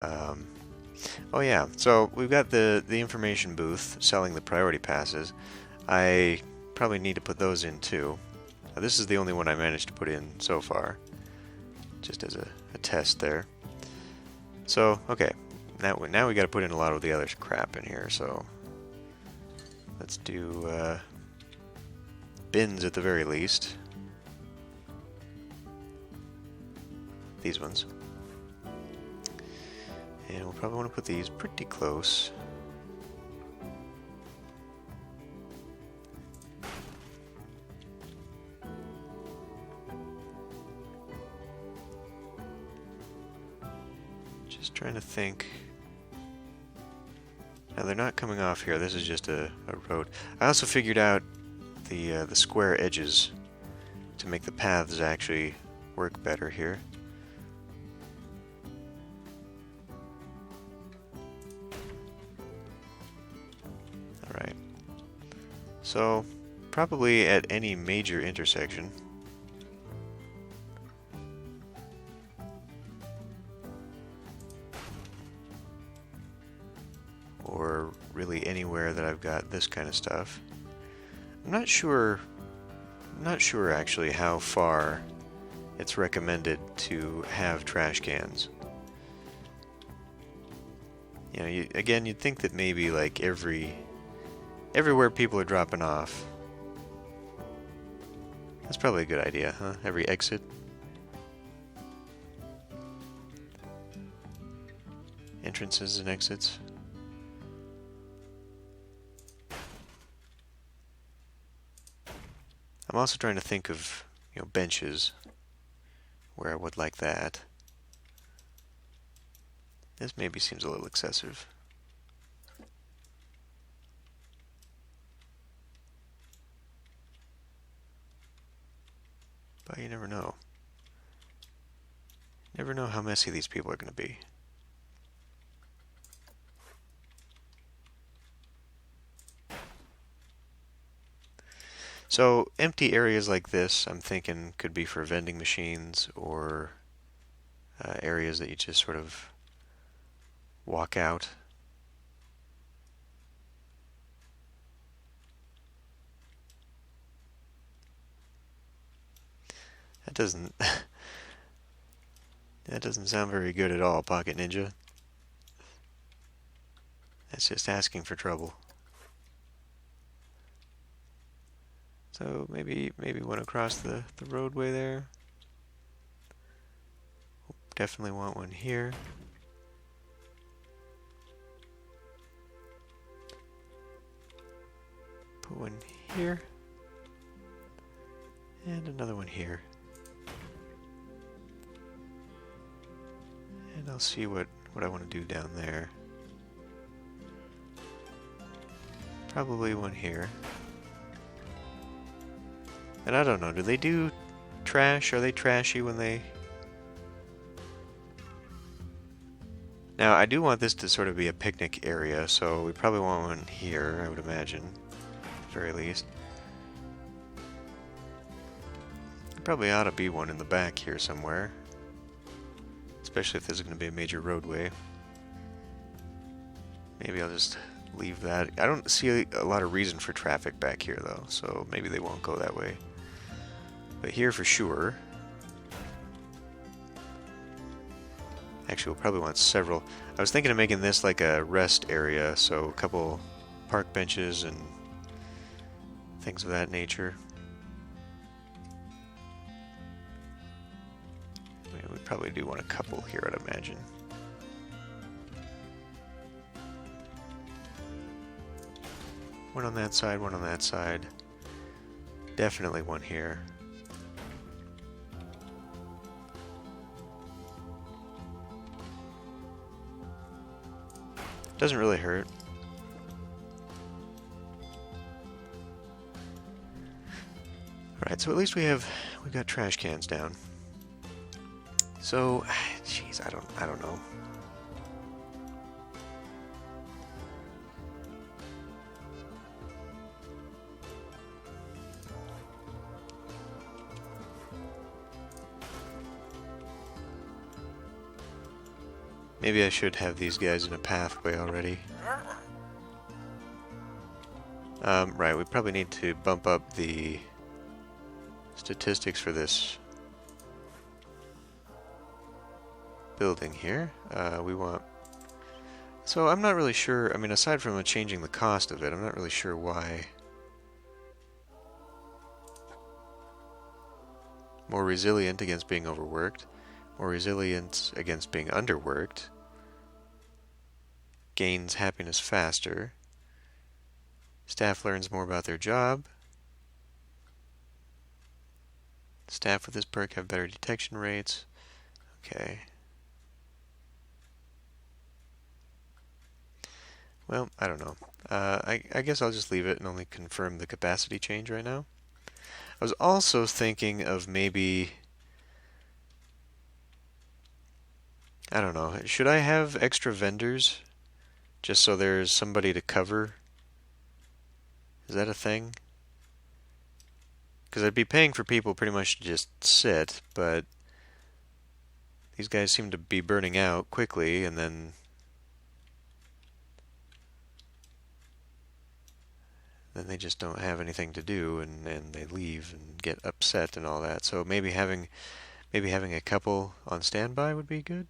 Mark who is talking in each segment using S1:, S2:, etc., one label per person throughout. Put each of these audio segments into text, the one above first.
S1: Um, oh yeah, so we've got the information booth selling the priority passes. I probably need to put those in too. This is the only one I managed to put in so far, just as a test there. So, okay, now we got to put in a lot of the other crap in here, so let's do bins at the very least. These ones. And we'll probably want to put these pretty close. Just trying to think. Now they're not coming off here. This is just a road. I also figured out the square edges to make the paths actually work better here. Alright. So, probably at any major intersection, or really anywhere that I've got this kind of stuff. I'm not sure actually how far it's recommended to have trash cans. You know, again, you'd think that maybe like everywhere people are dropping off. That's probably a good idea, huh? Every exit. Entrances and exits. I'm also trying to think of, benches where I would like that. This maybe seems a little excessive. But you never know. Never know how messy these people are going to be. So empty areas like this, I'm thinking, could be for vending machines or areas that you just sort of walk out. That doesn't that doesn't sound very good at all, Pocket Ninja. That's just asking for trouble. So maybe one across the roadway there. Definitely want one here. Put one here. And another one here. And I'll see what I want to do down there. Probably one here. And I don't know, do they do trash? Are they trashy when they... Now, I do want this to sort of be a picnic area, so we probably want one here, I would imagine, at the very least. There probably ought to be one in the back here somewhere, especially if there's going to be a major roadway. Maybe I'll just leave that. I don't see a lot of reason for traffic back here, though, so maybe they won't go that way. But here for sure. Actually, we'll probably want several. I was thinking of making this like a rest area, so a couple park benches and things of that nature. We probably do want a couple here, I'd imagine. One on that side, one on that side. Definitely one here. Doesn't really hurt. Alright, so at least we've got trash cans down. So, jeez, I don't know. Maybe I should have these guys in a pathway already. Right, we probably need to bump up the statistics for this building here. We want... So I'm not really sure, I mean, aside from changing the cost of it, I'm not really sure why. More resilient against being overworked. More resilient against being underworked. Gains happiness faster. Staff learns more about their job. Staff with this perk have better detection rates. Okay. Well, I don't know. I guess I'll just leave it and only confirm the capacity change right now. I was also thinking of maybe... I don't know. Should I have extra vendors? Just so there's somebody to cover? Is that a thing? Because I'd be paying for people pretty much to just sit, but these guys seem to be burning out quickly, and then they just don't have anything to do, and they leave and get upset and all that. So maybe having a couple on standby would be good.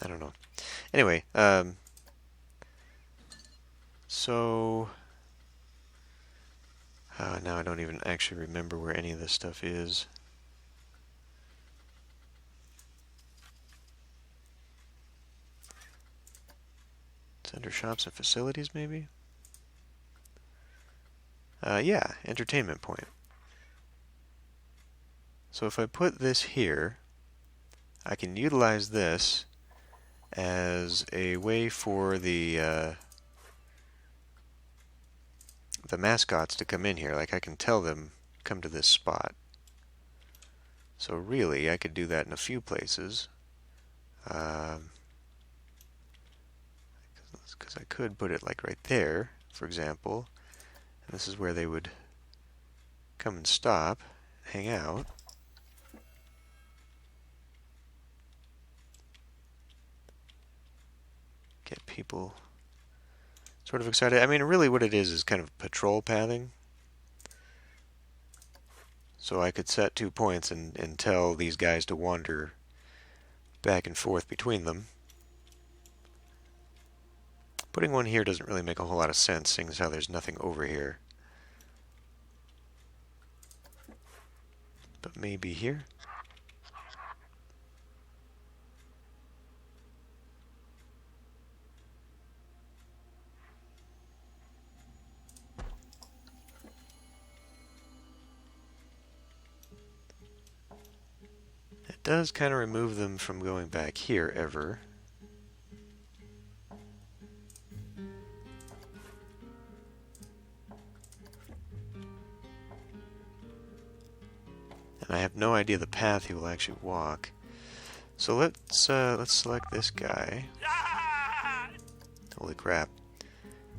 S1: I don't know. Anyway, so now I don't even actually remember where any of this stuff is. It's under shops and facilities, maybe? Yeah, entertainment point. So if I put this here, I can utilize this as a way for the mascots to come in here. Like, I can tell them, come to this spot. So really, I could do that in a few places. Because I could put it like right there, for example. And this is where they would come and stop, hang out. Get people sort of excited. I mean, really what it is kind of patrol pathing. So I could set 2 points and tell these guys to wander back and forth between them. Putting one here doesn't really make a whole lot of sense, seeing as how there's nothing over here. But maybe here? It does kind of remove them from going back here ever. And I have no idea the path he will actually walk. So let's select this guy. Holy crap.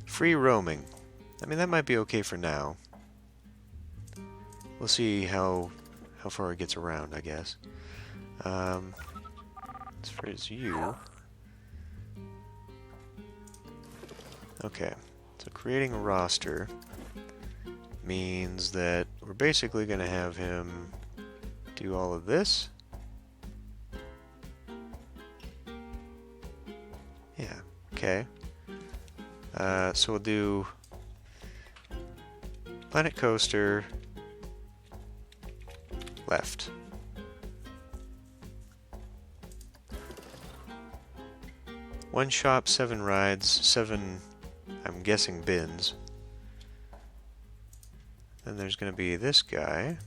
S1: Free roaming. I mean, that might be okay for now. We'll see how far it gets around, I guess. As far as you... Okay, so creating a roster means that we're basically going to have him do all of this. Yeah, okay. So we'll do Planet Coaster, left. One shop, 7 rides, 7, I'm guessing, bins. Then there's going to be this guy.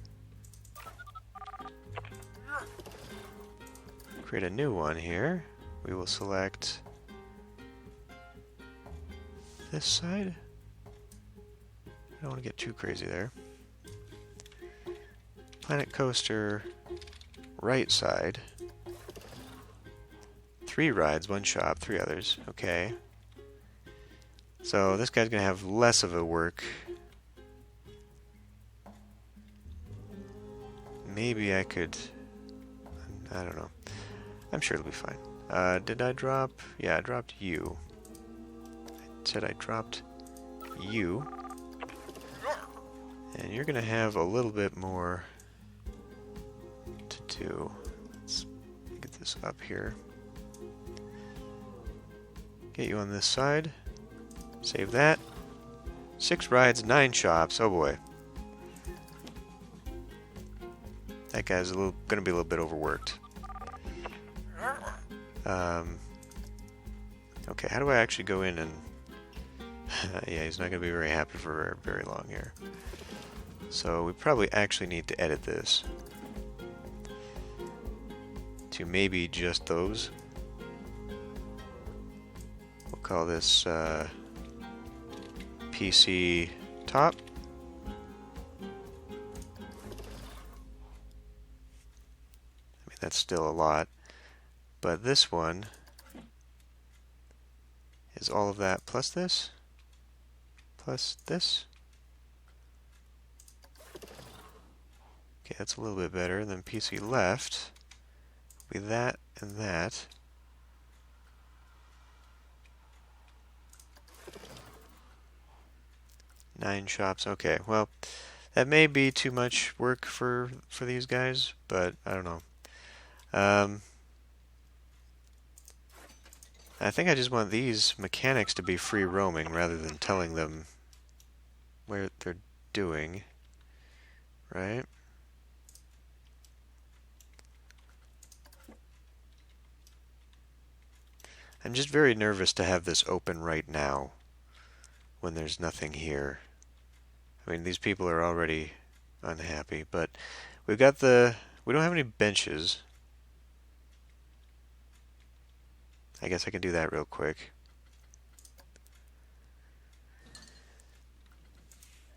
S1: Create a new one here. We will select this side. I don't want to get too crazy there. Planet Coaster, right side. 3 rides, 1 shop, 3 others. Okay. So this guy's going to have less of a work. maybe I could... I don't know. I'm sure it'll be fine. Did I drop... Yeah, I dropped you. I said I dropped you. And you're gonna have a little bit more to do. Let's get this up here. Get you on this side. Save that. 6 rides, 9 shops. Oh boy. That guy's gonna be a little bit overworked. Okay, how do I actually go in and... yeah, he's not gonna be very happy for very long here. So we probably actually need to edit this to maybe just those. We'll call this PC top. I mean, that's still a lot, but this one is all of that plus this, plus this. Okay, that's a little bit better than PC left. Be that and that. Nine shops. Okay, well, that may be too much work for these guys, but I don't know. I think I just want these mechanics to be free roaming rather than telling them where they're doing, right? I'm just very nervous to have this open right now when there's nothing here. I mean, these people are already unhappy, but we've got we don't have any benches. I guess I can do that real quick.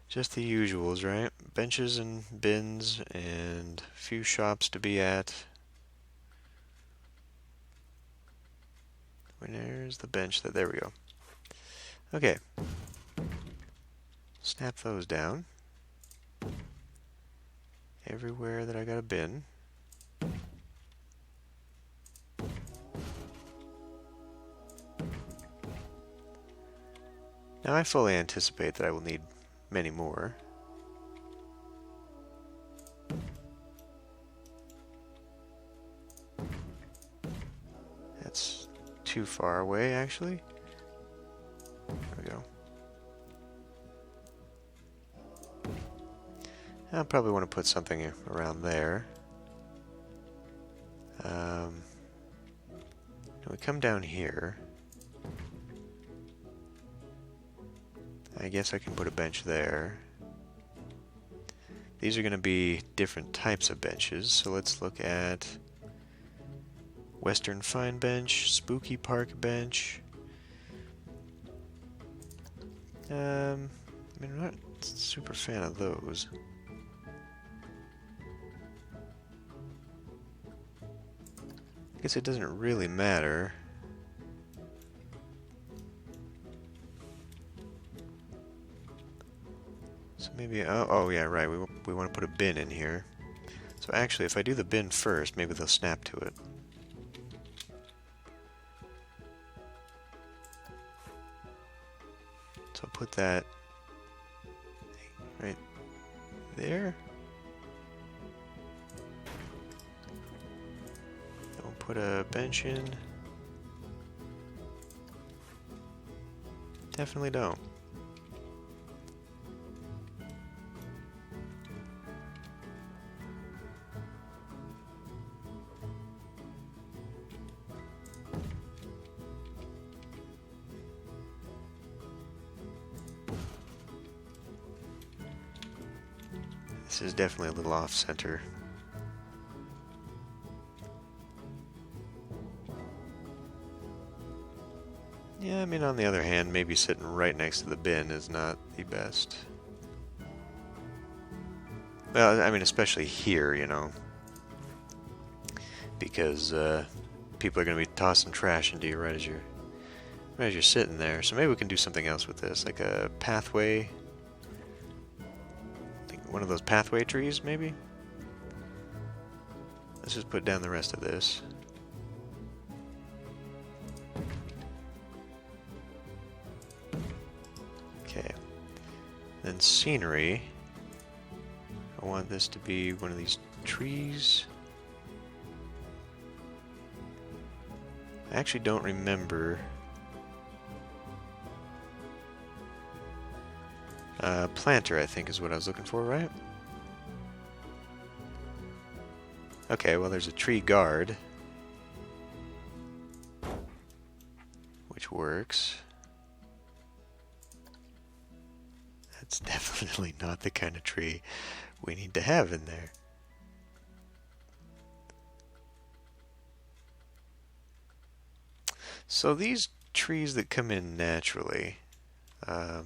S1: Just the usuals, right? Benches and bins and a few shops to be at. Where's the bench? There we go. Okay. Snap those down. Everywhere that I got a bin. Now I fully anticipate that I will need many more. That's too far away, actually. There we go. I'll probably want to put something around there. We come down here. I guess I can put a bench there. These are going to be different types of benches, so let's look at Western Fine Bench, Spooky Park Bench. I mean, I'm not a super fan of those. I guess it doesn't really matter. So maybe, oh yeah, right, we want to put a bin in here. So actually, if I do the bin first, maybe they'll snap to it. So I'll put that right there. Don't put a bench in. Definitely don't. This is definitely a little off-center. Yeah, I mean, on the other hand, maybe sitting right next to the bin is not the best. Well, I mean, especially here, you know. Because people are going to be tossing trash into you right as you're sitting there. So maybe we can do something else with this, like a pathway. One of those pathway trees, maybe? let's just put down the rest of this. Okay. Then scenery. I want this to be one of these trees. I actually don't remember. Planter, I think, is what I was looking for, right? Okay, well, there's a tree guard, which works. That's definitely not the kind of tree we need to have in there. So these trees that come in naturally, like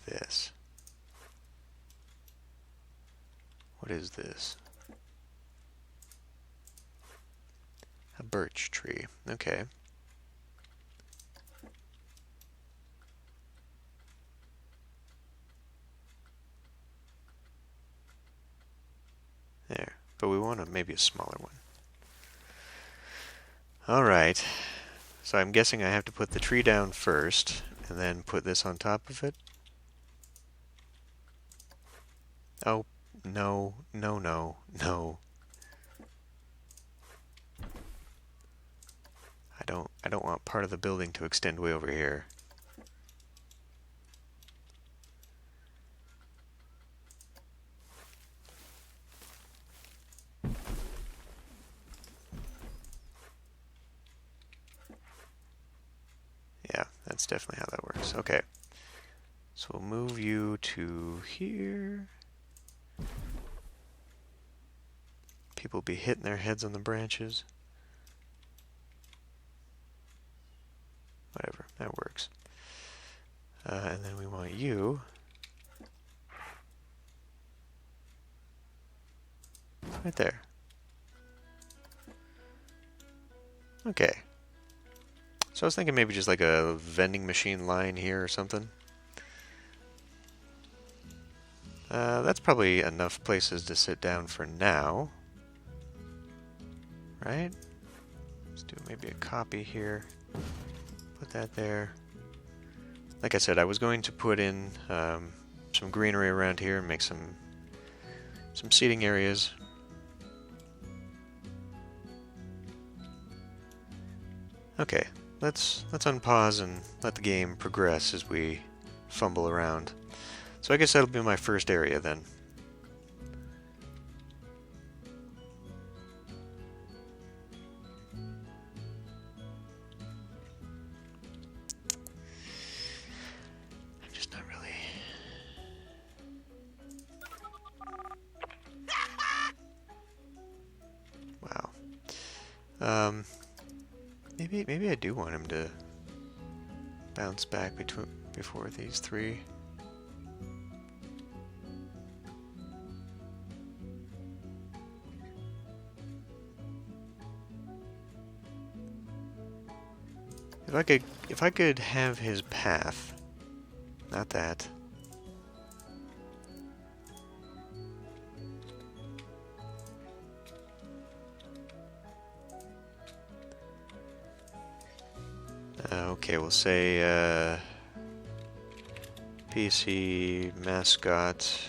S1: this. What is this? A birch tree. Okay. There. But we want maybe a smaller one. Alright. So I'm guessing I have to put the tree down first, and then put this on top of it. Oh, no, no, no, no. I don't want part of the building to extend way over here. Yeah, that's definitely how that works. Okay. So we'll move you to here. People be hitting their heads on the branches. Whatever, that works. And then we want you right there. Okay. So I was thinking maybe just like a vending machine line here or something. That's probably enough places to sit down for now. Right? Let's do maybe a copy here. Put that there. Like I said, I was going to put in some greenery around here and make some seating areas. Okay, let's unpause and let the game progress as we fumble around. So I guess that'll be my first area then. I'm just not really... Wow. Maybe I do want him to bounce back before these three. If I could have his path, not that. Okay, we'll say PC mascot.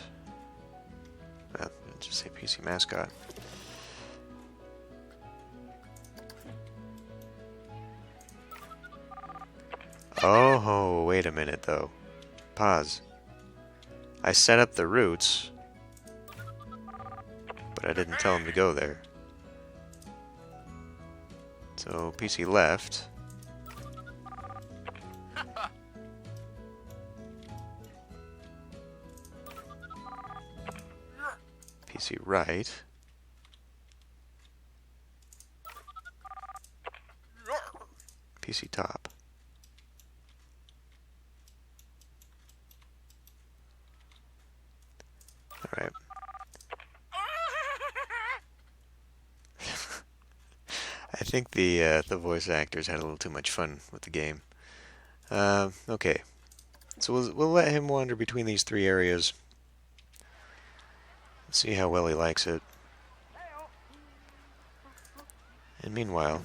S1: Well, just say PC mascot. Oh, wait a minute though. Pause. I set up the routes, but I didn't tell him to go there. So PC left. PC right. PC top. Alright. I think the voice actors had a little too much fun with the game. Okay. So we'll let him wander between these three areas. See how well he likes it. And meanwhile...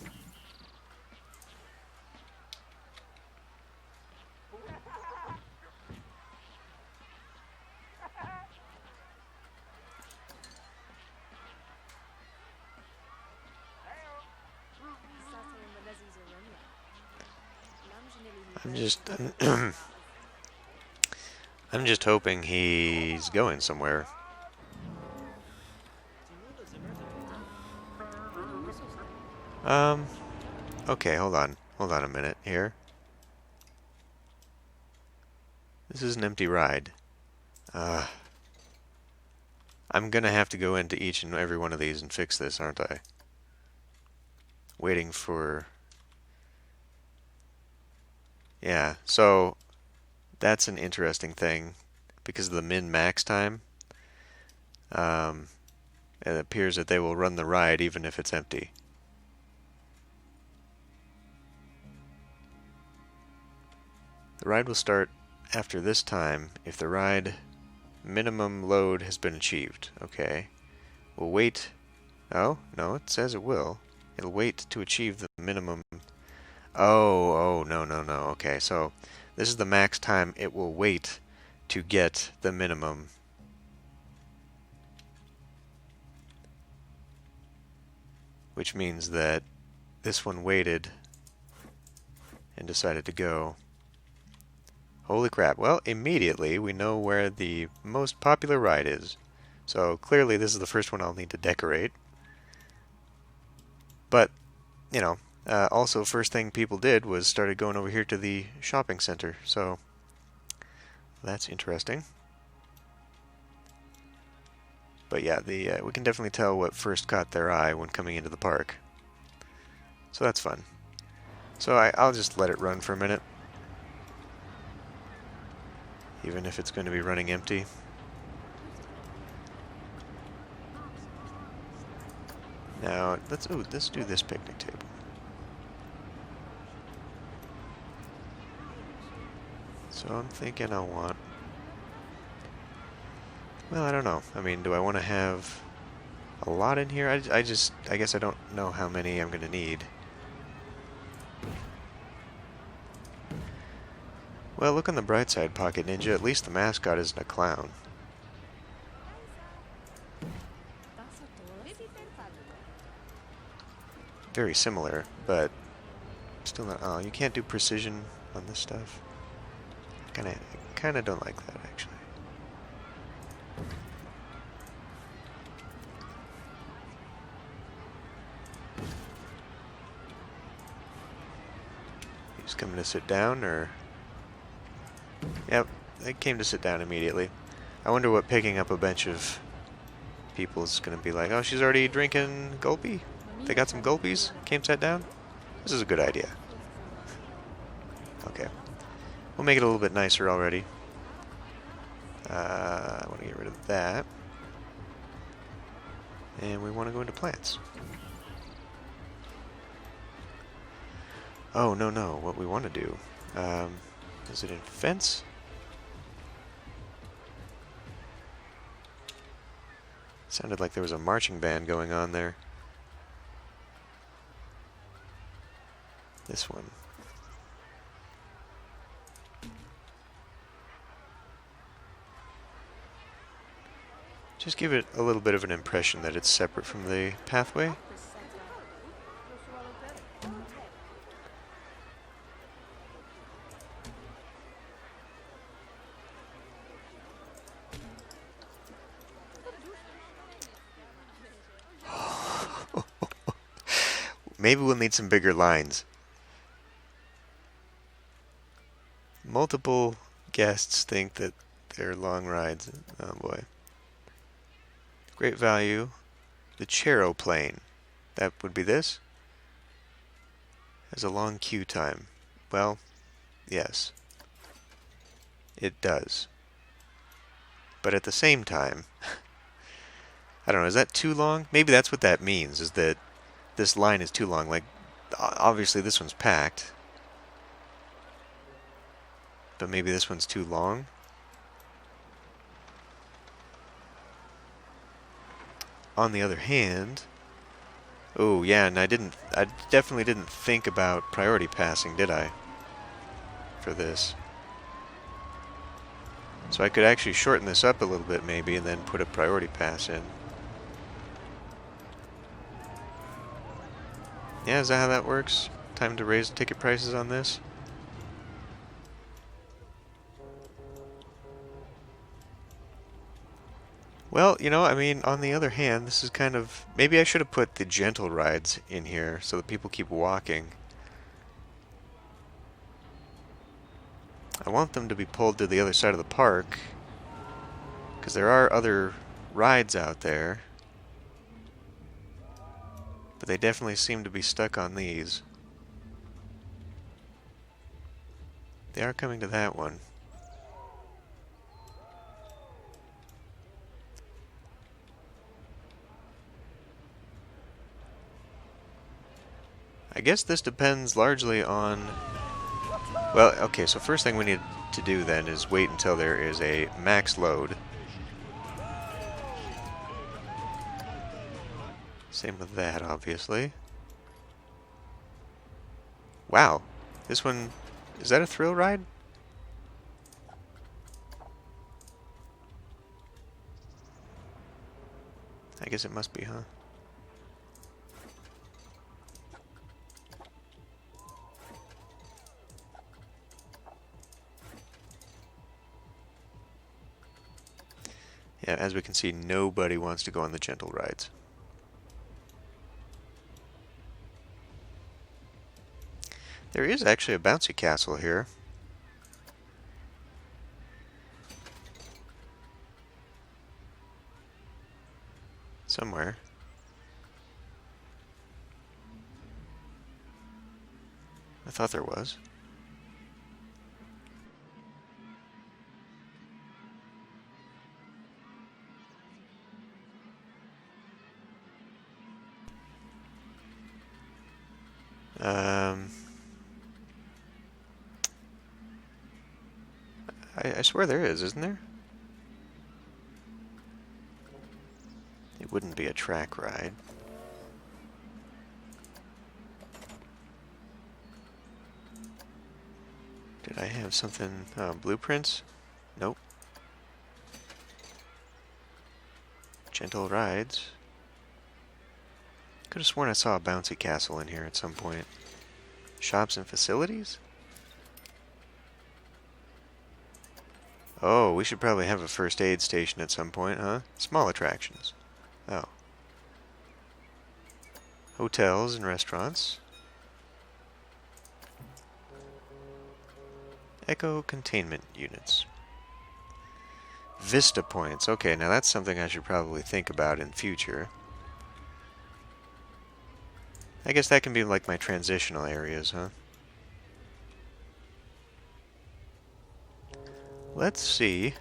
S1: I'm just... I'm just hoping he's going somewhere. Okay, hold on. Hold on a minute here. This is an empty ride. I'm gonna have to go into each and every one of these and fix this, aren't I? Waiting for... Yeah, so that's an interesting thing. Because of the min-max time, it appears that they will run the ride even if it's empty. The ride will start after this time if the ride minimum load has been achieved. Okay. We'll wait. Oh, no, it says it will. It'll wait to achieve the minimum. Oh, no. Okay, so this is the max time it will wait to get the minimum. Which means that this one waited and decided to go. Holy crap. Well, immediately we know where the most popular ride is. So clearly this is the first one I'll need to decorate. But, you know, also first thing people did was started going over here to the shopping center. So that's interesting. But yeah, we can definitely tell what first caught their eye when coming into the park. So that's fun. So I'll just let it run for a minute. Even if it's going to be running empty. Now, let's do this picnic table. So I'm thinking I'll want... Well, I don't know. I mean, do I want to have a lot in here? I guess I don't know how many I'm going to need. Well, look on the bright side, Pocket Ninja. At least the mascot isn't a clown. Very similar, but still not... Oh, you can't do precision on this stuff. Kind of don't like that, actually. He's coming to sit down, or... Yep, they came to sit down immediately. I wonder what picking up a bunch of people is going to be like. Oh, she's already drinking gulpy? They got some gulpies? Came sat down? This is a good idea. Okay. We'll make it a little bit nicer already. I want to get rid of that. And we want to go into plants. Oh, no. What we want to do... is it in fence? Sounded like there was a marching band going on there. This one. Just give it a little bit of an impression that it's separate from the pathway. Maybe we'll need some bigger lines. Multiple guests think that they're long rides. Oh boy. Great value. The Chero plane. That would be this. Has a long queue time. Well, yes. It does. But at the same time, I don't know, is that too long? Maybe that's what that means, is that this line is too long. Like, obviously this one's packed. But maybe this one's too long. On the other hand... Oh, yeah, and I definitely didn't think about priority passing, did I? For this. So I could actually shorten this up a little bit maybe and then put a priority pass in. Yeah, is that how that works? Time to raise ticket prices on this? Well, you know, I mean, on the other hand, this is kind of... Maybe I should have put the gentle rides in here so that people keep walking. I want them to be pulled to the other side of the park, because there are other rides out there. But they definitely seem to be stuck on these. They are coming to that one. I guess this depends largely on... Well, okay, so first thing we need to do then is wait until there is a max load. Same with that, obviously. Wow, this one... Is that a thrill ride? I guess it must be, huh? Yeah, as we can see, nobody wants to go on the gentle rides. There is actually a bouncy castle here. Somewhere. I thought there was. I swear there is, isn't there? It wouldn't be a track ride. Did I have something? Blueprints? Nope. Gentle rides. Could have sworn I saw a bouncy castle in here at some point. Shops and facilities? Oh, we should probably have a first aid station at some point, huh? Small attractions. Oh. Hotels and restaurants. Echo containment units. Vista points. Okay, now that's something I should probably think about in future. I guess that can be like my transitional areas, huh? Let's see.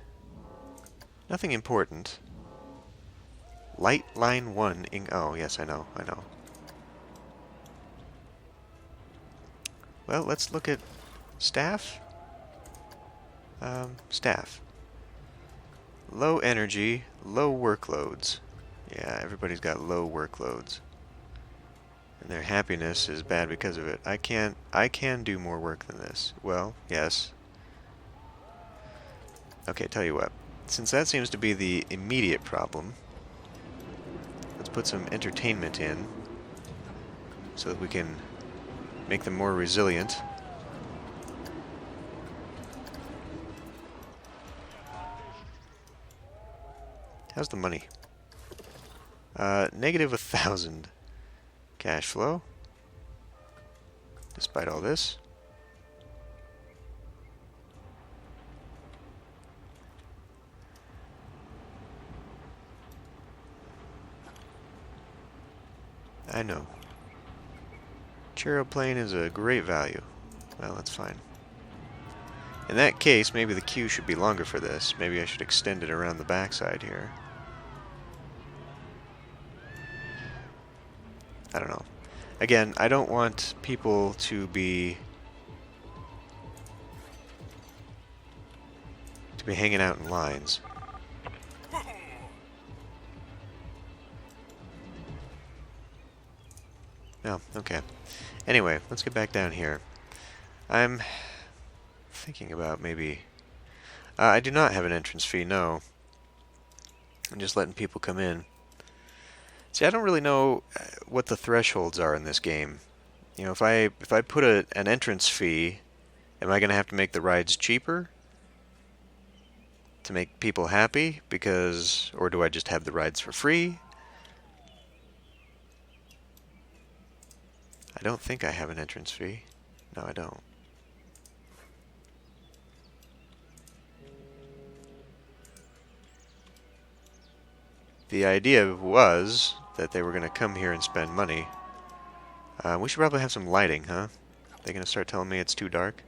S1: Nothing important. Light line 1 in... Oh, yes, I know. Well, let's look at staff. Staff. Low energy, low workloads. Yeah, everybody's got low workloads. And their happiness is bad because of it. I can do more work than this. Well, yes. Okay, tell you what. Since that seems to be the immediate problem, let's put some entertainment in so that we can make them more resilient. How's the money? Negative 1,000 cash flow, despite all this. I know. Charoplane is a great value. Well, that's fine. In that case, maybe the queue should be longer for this. Maybe I should extend it around the backside here. I don't know. Again, I don't want people to be hanging out in lines. Oh, okay. Anyway, let's get back down here. I'm thinking about maybe... I do not have an entrance fee, no. I'm just letting people come in. See, I don't really know what the thresholds are in this game. You know, if I put an entrance fee, am I going to have to make the rides cheaper to make people happy? Because, or do I just have the rides for free? I don't think I have an entrance fee. No, I don't. The idea was that they were going to come here and spend money. We should probably have some lighting, huh? They're going to start telling me it's too dark.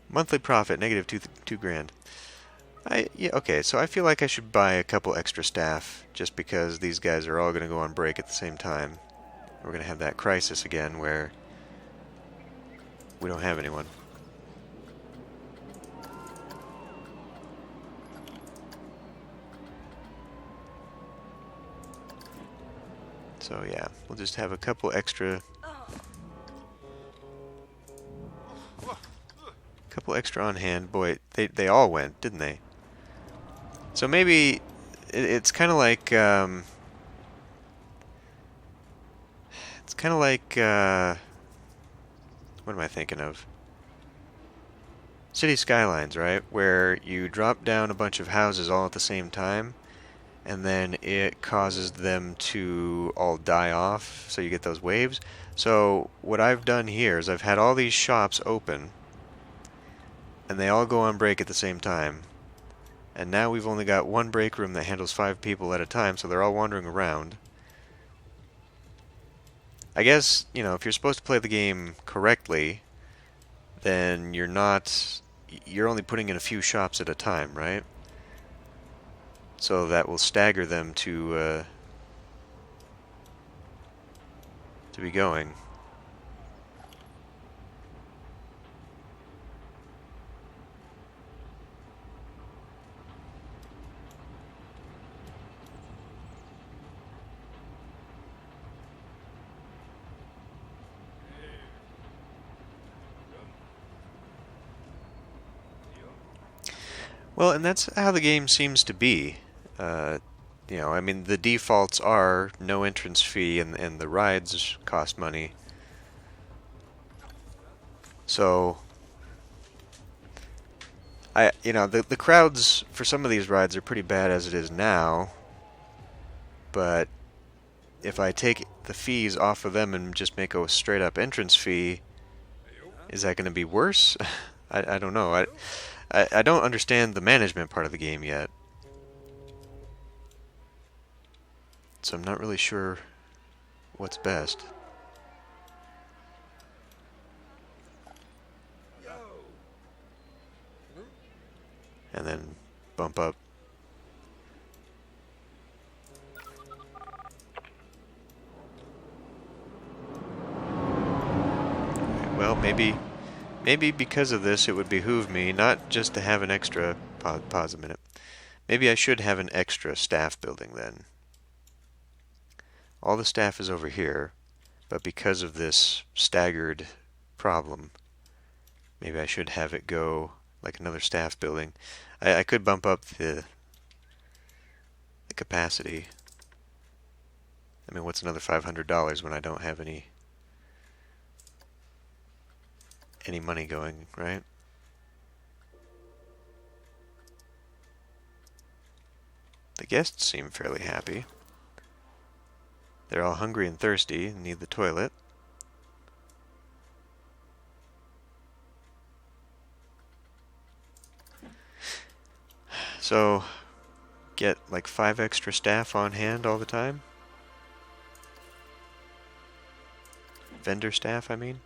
S1: Monthly profit, negative two grand. Yeah, okay, so I feel like I should buy a couple extra staff just because these guys are all going to go on break at the same time. We're going to have that crisis again where we don't have anyone. So yeah, we'll just have a couple extra on hand. Boy, they all went, didn't they? So maybe it's kind of like what am I thinking of? City Skylines, right? Where you drop down a bunch of houses all at the same time, and then it causes them to all die off, so you get those waves. So what I've done here is I've had all these shops open, and they all go on break at the same time. And now we've only got one break room that handles 5 people at a time, so they're all wandering around. I guess, you know, if you're supposed to play the game correctly, then you're only putting in a few shops at a time, right? So that will stagger them to be going. Well, and that's how the game seems to be. You know, I mean, the defaults are no entrance fee and the rides cost money. So, you know, the crowds for some of these rides are pretty bad as it is now. But if I take the fees off of them and just make a straight up entrance fee, is that going to be worse? I don't know. I don't understand the management part of the game yet. So I'm not really sure what's best. And then bump up. Well, maybe because of this it would behoove me not just to have an extra... Pause a minute. Maybe I should have an extra staff building then. All the staff is over here, but because of this staggered problem, maybe I should have it go like another staff building. I could bump up the capacity. I mean, what's another $500 when I don't have any money going, right? The guests seem fairly happy. They're all hungry and thirsty and need the toilet. So, get like 5 extra staff on hand all the time? Vendor staff, I mean?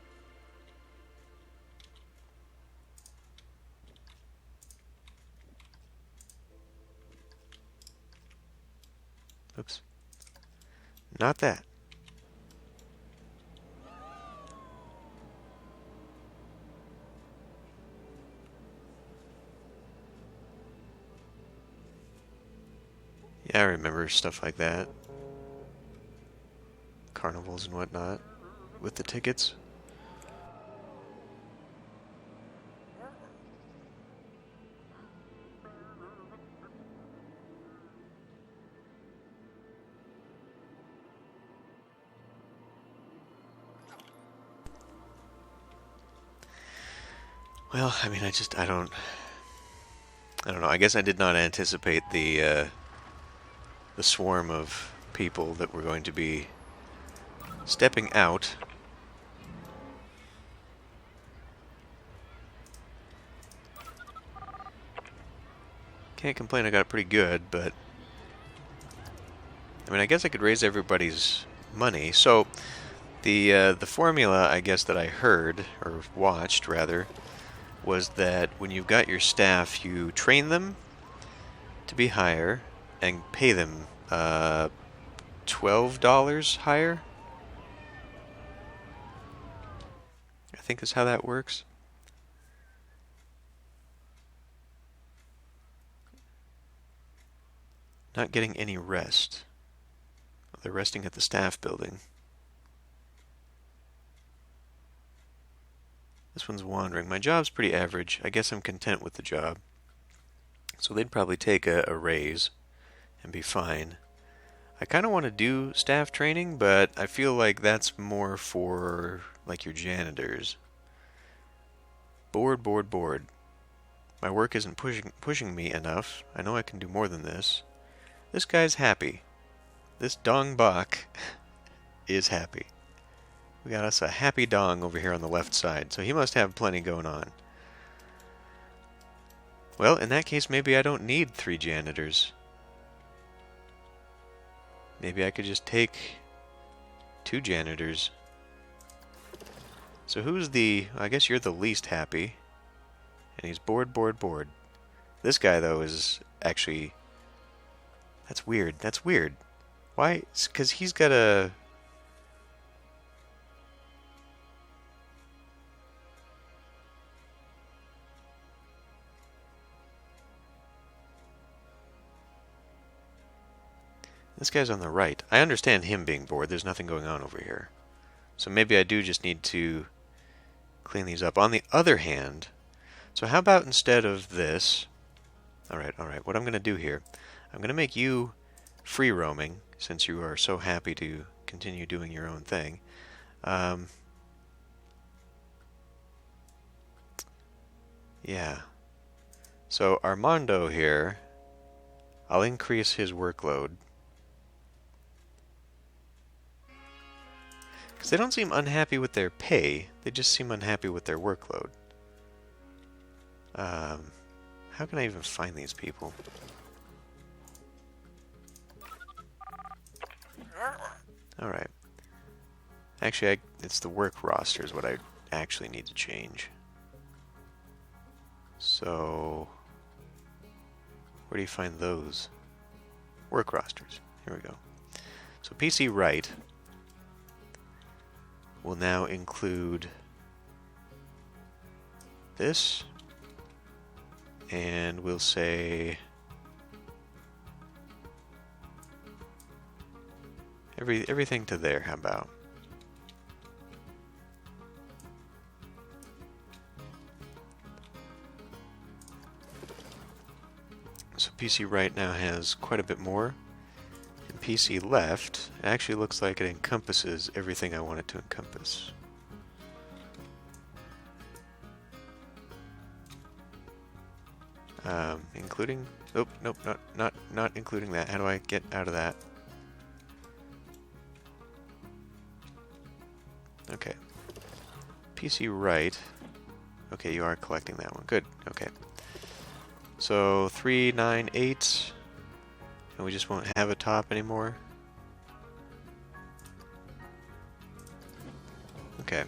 S1: Oops. Not that. Yeah, I remember stuff like that. carnivals and whatnot with the tickets. Well, I mean, I don't know. I guess I did not anticipate the swarm of people that were going to be stepping out. Can't complain, I got it pretty good, but I mean, I guess I could raise everybody's money. So the formula, I guess, that I heard or watched rather, was that when you've got your staff, you train them to be higher and pay them $12 higher. I think is how that works. Not getting any rest. They're resting at the staff building. This one's wandering. My job's pretty average. I guess I'm content with the job. So they'd probably take a raise and be fine. I kind of want to do staff training, but I feel like that's more for like your janitors. Bored, bored, bored. My work isn't pushing me enough. I know I can do more than this. This guy's happy. This Dong Bak is happy. We got us a happy dong over here on the left side, so he must have plenty going on. Well, in that case, maybe I don't need 3 janitors. Maybe I could just take 2 janitors. So who's the... I guess you're the least happy. And he's bored, bored, bored. This guy, though, is actually... That's weird. That's weird. Why? Because he's got a... This guy's on the right. I understand him being bored. There's nothing going on over here. So maybe I do just need to clean these up. On the other hand, so how about instead of this... Alright, what I'm going to do here, I'm going to make you free roaming, since you are so happy to continue doing your own thing. Yeah. So Armando here, I'll increase his workload. Because they don't seem unhappy with their pay, they just seem unhappy with their workload. How can I even find these people? Alright. Actually, it's the work roster is what I actually need to change. So, where do you find those? Work rosters. Here we go. So PC right will now include this, and we'll say everything to there. How about? So PC right now has quite a bit more. PC left actually looks like it encompasses everything I want it to encompass. Including... Oh, nope, not including that. How do I get out of that? Okay. PC right. Okay, you are collecting that one. Good. Okay. So 3, 9, 8... And we just won't have a top anymore. Okay.